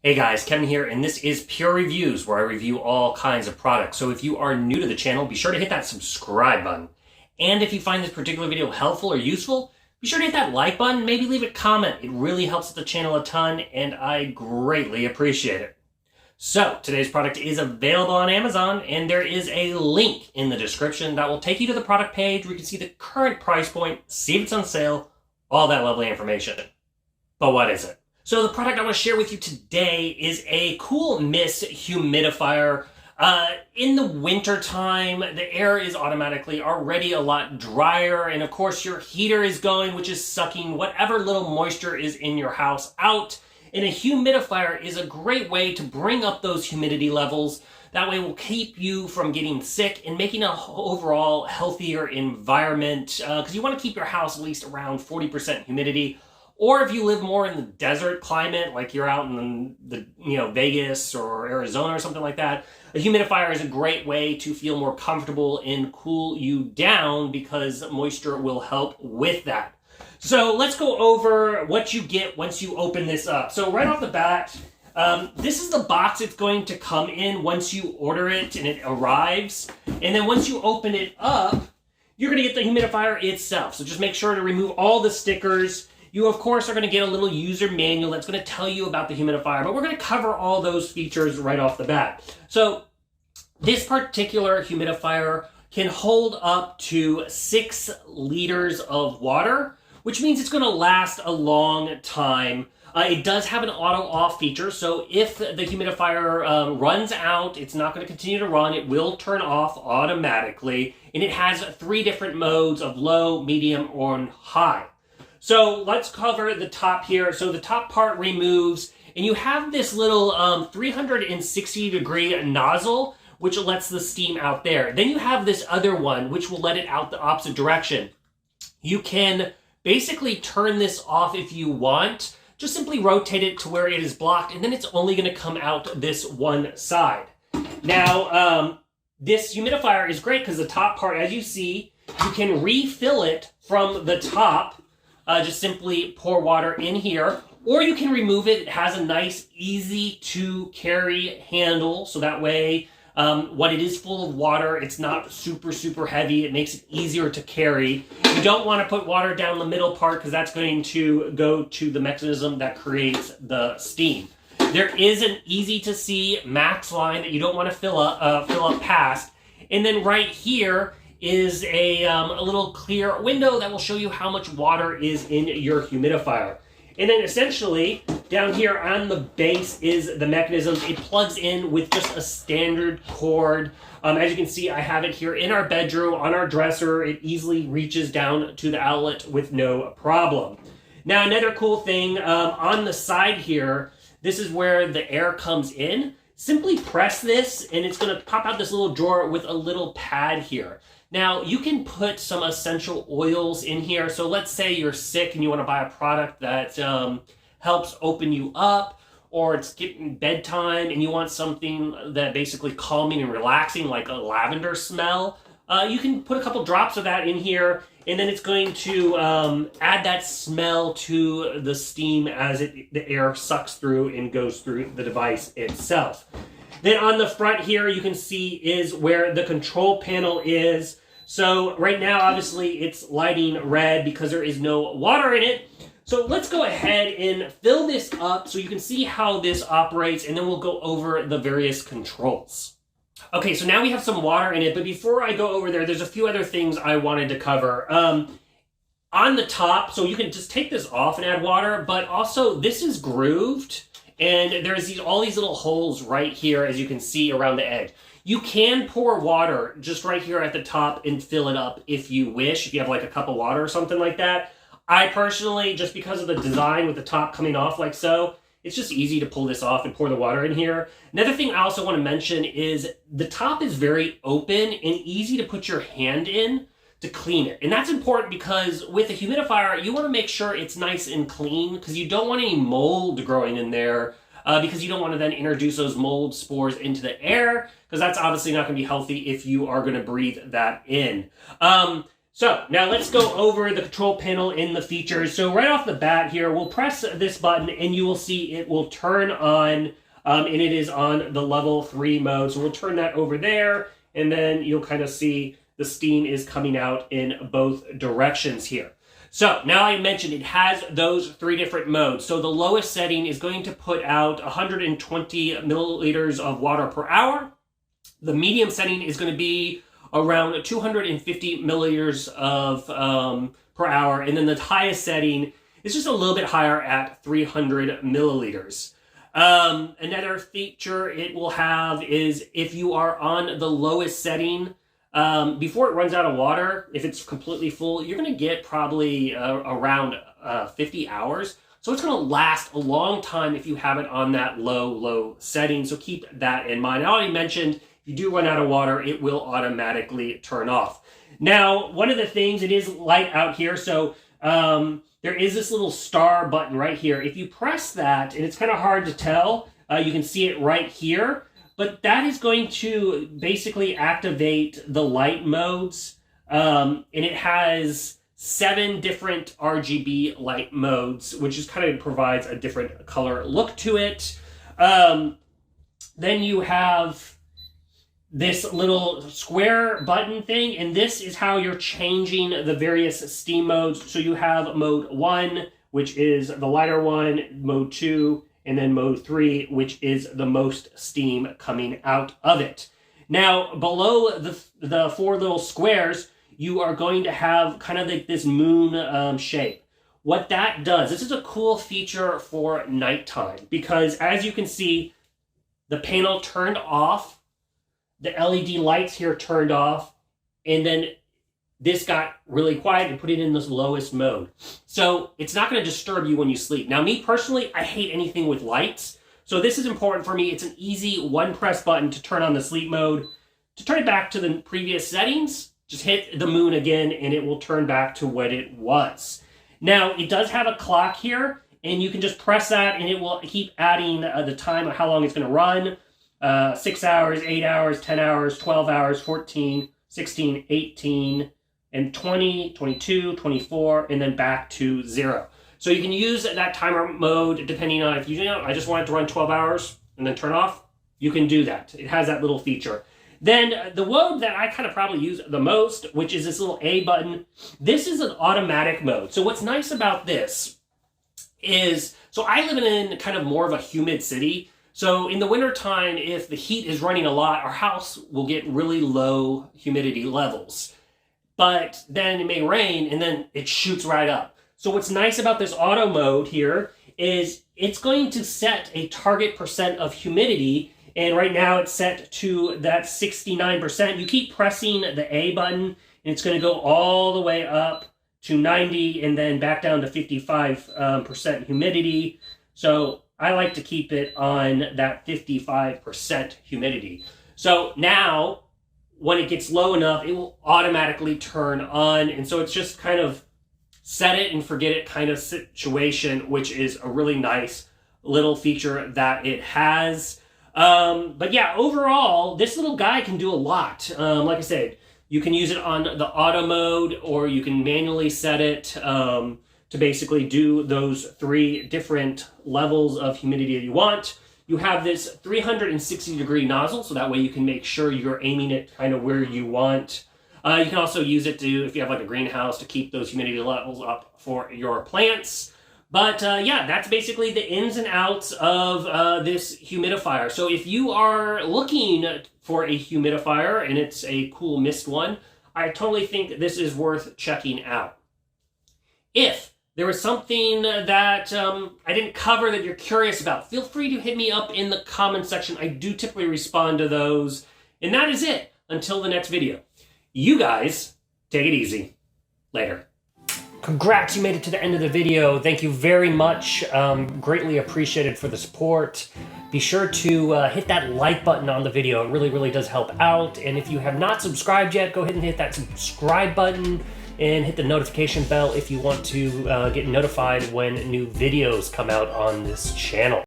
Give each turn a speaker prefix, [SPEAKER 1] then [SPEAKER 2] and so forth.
[SPEAKER 1] Hey guys, Kevin here, and this is Purereviews, where I review all kinds of products. So if you are new to the channel, be sure to hit that subscribe button. And if you find this particular video helpful or useful, be sure to hit that like button, maybe leave a comment. It really helps the channel a ton, and I greatly appreciate it. So today's product is available on Amazon, and there is a link in the description that will take you to the product page where you can see the current price point, see if it's on sale, all that lovely information. But what is it? So the product I want to share with you today is a cool mist humidifier. In the winter time, the air is automatically already a lot drier, and of course your heater is going, which is sucking whatever little moisture is in your house out. And a humidifier is a great way to bring up those humidity levels. That way will keep you from getting sick and making an overall healthier environment, because you want to keep your house at least around 40% humidity. Or if you live more in the desert climate, like you're out in the Vegas or Arizona or something like that, a humidifier is a great way to feel more comfortable and cool you down because moisture will help with that. So let's go over what you get once you open this up. So right off the bat, this is the box it's going to come in once you order it and it arrives. And then once you open it up, you're going to get the humidifier itself. So just make sure to remove all the stickers. You, of course, are going to get a little user manual that's going to tell you about the humidifier, but we're going to cover all those features right off the bat. So this particular humidifier can hold up to 6 liters of water, which means it's going to last a long time. It does have an auto-off feature, so if the humidifier runs out, it's not going to continue to run. It will turn off automatically, and it has 3 different modes of low, medium, or high. So let's cover the top here. So the top part removes, and you have this little 360-degree nozzle, which lets the steam out there. Then you have this other one, which will let it out the opposite direction. You can basically turn this off if you want. Just simply rotate it to where it is blocked, and then it's only going to come out this one side. Now, this humidifier is great because the top part, as you see, you can refill it from the top. Just simply pour water in here, or you can remove it. It has a nice, easy to carry handle, so that way when it is full of water, it's not super heavy. It makes it easier to carry. You don't want to put water down the middle part because that's going to go to the mechanism that creates the steam. There is an easy to see max line that you don't want to fill up past, and then right here is a little clear window that will show you how much water is in your humidifier. And then essentially, down here on the base is the mechanism. It plugs in with just a standard cord. As you can see, I have it here in our bedroom, on our dresser. It easily reaches down to the outlet with no problem. Now, another cool thing, on the side here, this is where the air comes in. Simply press this, and it's going to pop out this little drawer with a little pad here. Now, you can put some essential oils in here. So let's say you're sick and you want to buy a product that helps open you up, or it's getting bedtime and you want something that basically calming and relaxing, like a lavender smell. You can put a couple drops of that in here, and then it's going to add that smell to the steam as the air sucks through and goes through the device itself. Then on the front here, you can see is where the control panel is. So right now, obviously, it's lighting red because there is no water in it. So let's go ahead and fill this up so you can see how this operates, and then we'll go over the various controls. Okay, so now we have some water in it, but before I go over there, there's a few other things I wanted to cover. On the top, so you can just take this off and add water, but also this is grooved. And there's all these little holes right here, as you can see around the edge. You can pour water just right here at the top and fill it up if you wish, if you have like a cup of water or something like that. I personally, just because of the design with the top coming off like so, it's just easy to pull this off and pour the water in here. Another thing I also want to mention is the top is very open and easy to put your hand in to clean it. And that's important because with a humidifier, you want to make sure it's nice and clean because you don't want any mold growing in there because you don't want to then introduce those mold spores into the air because that's obviously not going to be healthy if you are going to breathe that in. So now let's go over the control panel in the features. So right off the bat here, we'll press this button and you will see it will turn on, and it is on the level 3 mode. So we'll turn that over there, and then you'll kind of see the steam is coming out in both directions here. So now I mentioned it has those 3 different modes. So the lowest setting is going to put out 120 milliliters of water per hour. The medium setting is going to be around 250 milliliters of per hour. And then the highest setting is just a little bit higher at 300 milliliters. Another feature it will have is if you are on the lowest setting, before it runs out of water, if it's completely full, you're going to get probably around 50 hours. So it's going to last a long time if you have it on that low setting. So keep that in mind. I already mentioned if you do run out of water, it will automatically turn off. Now, one of the things, it is light out here. So there is this little star button right here. If you press that, and it's kind of hard to tell, you can see it right here. But that is going to basically activate the light modes. And it has 7 different RGB light modes, which is kind of provides a different color look to it. Then you have this little square button thing, and this is how you're changing the various steam modes. So you have mode 1, which is the lighter one, mode 2, and then mode 3, which is the most steam coming out of it. Now, below the 4 little squares, you are going to have kind of like this moon shape. What that does, this is a cool feature for nighttime, because as you can see, the panel turned off, the LED lights here turned off, and then this got really quiet and put it in this lowest mode. So it's not going to disturb you when you sleep. Now, me personally, I hate anything with lights. So this is important for me. It's an easy one press button to turn on the sleep mode. To turn it back to the previous settings, just hit the moon again and it will turn back to what it was. Now, it does have a clock here, and you can just press that and it will keep adding the time of how long it's going to run. 6 hours, 8 hours, 10 hours, 12 hours, 14, 16, 18, and 20, 22, 24, and then back to 0. So you can use that timer mode depending on if you know, I just want it to run 12 hours and then turn off, you can do that. It has that little feature. Then the mode that I kind of probably use the most, which is this little A button, this is an automatic mode. So what's nice about this is, so I live in kind of more of a humid city. So in the wintertime, if the heat is running a lot, our house will get really low humidity levels. But then it may rain and then it shoots right up. So what's nice about this auto mode here is it's going to set a target percent of humidity. And right now it's set to that 69%. You keep pressing the A button and it's going to go all the way up to 90 and then back down to 55% humidity. So I like to keep it on that 55% humidity. So now, when it gets low enough, it will automatically turn on. And so it's just kind of set it and forget it kind of situation, which is a really nice little feature that it has. But yeah, overall, this little guy can do a lot. Like I said, you can use it on the auto mode, or you can manually set it to basically do those 3 different levels of humidity that you want. You have this 360-degree nozzle, so that way you can make sure you're aiming it kind of where you want. You can also use it to, if you have like a greenhouse, to keep those humidity levels up for your plants. But yeah, that's basically the ins and outs of this humidifier. So if you are looking for a humidifier, and it's a cool mist one, I totally think this is worth checking out. If there was something that I didn't cover that you're curious about, feel free to hit me up in the comment section. I do typically respond to those. And that is it. Until the next video. You guys, take it easy. Later. Congrats, you made it to the end of the video. Thank you very much. Greatly appreciated for the support. Be sure to hit that like button on the video. It really does help out. And if you have not subscribed yet, go ahead and hit that subscribe button. And hit the notification bell if you want to get notified when new videos come out on this channel.